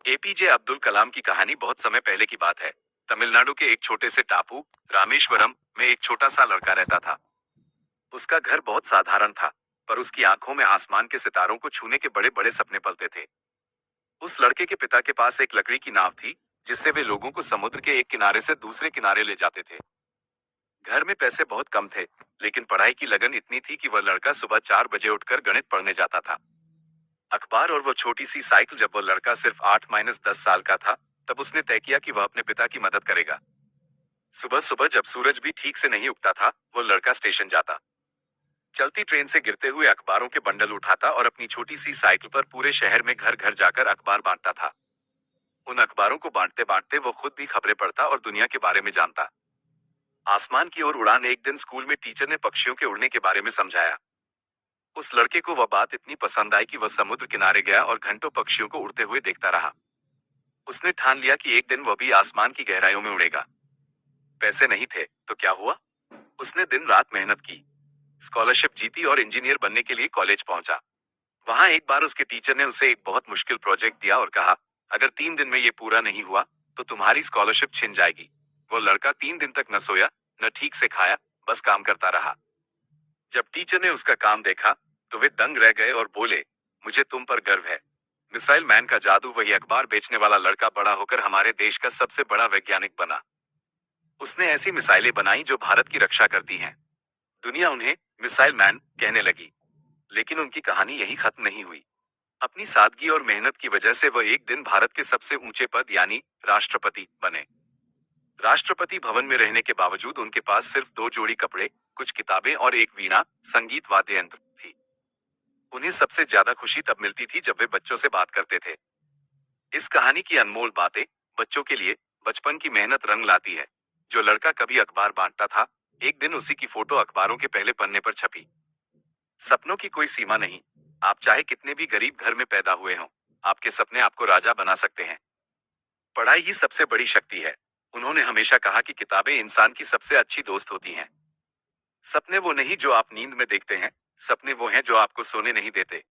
APJ Abdul Kalam की कहानी बहुत समय पहले की बात है। तमिलनाडु के एक छोटे से टापू रामेश्वरम में एक छोटा सा लड़का रहता था। उसका घर बहुत साधारण था, पर उसकी आंखों में आसमान के सितारों को छूने के बड़े बड़े सपने पलते थे। उस लड़के के पिता के पास एक लकड़ी की नाव थी, जिससे वे लोगों को समुद्र के एक किनारे से दूसरे किनारे ले जाते थे। घर में पैसे बहुत कम थे, लेकिन पढ़ाई की लगन इतनी थी कि वह लड़का सुबह 4 बजे उठकर गणित पढ़ने जाता था। अखबार और वो छोटी सी साइकिल। जब वो लड़का सिर्फ 8-10 साल का था, तब उसने तय किया कि वह अपने पिता की मदद करेगा। सुबह सुबह जब सूरज भी ठीक से नहीं उगता था, वो लड़का स्टेशन जाता। चलती ट्रेन से गिरते हुए अखबारों के बंडल उठाता और अपनी छोटी सी साइकिल पर पूरे शहर में घर घर जाकर अखबार बांटता था। उन अखबारों को बांटते बांटते वो खुद भी खबरें पढ़ता और दुनिया के बारे में जानता। आसमान की ओर उड़ान। एक दिन स्कूल में टीचर ने पक्षियों के उड़ने के बारे में समझाया। उस लड़के को वह बात इतनी पसंद आई कि वह समुद्र किनारे गया और घंटों पक्षियों को उड़ते हुए देखता रहा। उसने ठान लिया कि एक दिन वह भी आसमान की गहराइयों में उड़ेगा। पैसे नहीं थे तो क्या हुआ? उसने दिन रात मेहनत की, स्कॉलरशिप जीती और इंजीनियर बनने के लिए कॉलेज पहुंचा। वहां एक बार उसके टीचर ने उसे एक बहुत मुश्किल प्रोजेक्ट दिया और कहा, अगर 3 दिन में ये पूरा नहीं हुआ तो तुम्हारी स्कॉलरशिप छिन जाएगी। वो लड़का 3 दिन तक न सोया, न ठीक से खाया, बस काम करता रहा। जब टीचर ने उसका काम देखा, तो वे दंग रह गए और बोले, मुझे तुम पर गर्व है। मिसाइल मैन का जादू। वही अखबार बेचने वाला लड़का बड़ा होकर हमारे देश का सबसे बड़ा वैज्ञानिक बना। उसने ऐसी मिसाइलें बनाई जो भारत की रक्षा करती हैं। दुनिया उन्हें मिसाइल मैन कहने लगी। लेकिन उनकी कहानी यही खत्म नहीं हुई। अपनी सादगी और मेहनत की वजह से वह एक दिन भारत के सबसे ऊंचे पद यानी राष्ट्रपति बने। राष्ट्रपति भवन में रहने के बावजूद उनके पास सिर्फ 2 जोड़ी कपड़े, कुछ किताबें और एक वीणा संगीत वाद्य यंत्र थी। उन्हें सबसे ज्यादा खुशी तब मिलती थी जब वे बच्चों से बात करते थे। इस कहानी की अनमोल बातें बच्चों के लिए बचपन की मेहनत रंग लाती है। जो लड़का कभी अखबार बांटता था, एक दिन उसी की फोटो अखबारों के पहले पन्ने पर छपी। सपनों की कोई सीमा नहीं। आप चाहे कितने भी गरीब घर में पैदा हुए हों, आपके सपने आपको राजा बना सकते हैं। पढ़ाई ही सबसे बड़ी शक्ति है। उन्होंने हमेशा कहा कि किताबें इंसान की सबसे अच्छी दोस्त होती हैं। सपने वो नहीं जो आप नींद में देखते हैं, सपने वो हैं जो आपको सोने नहीं देते।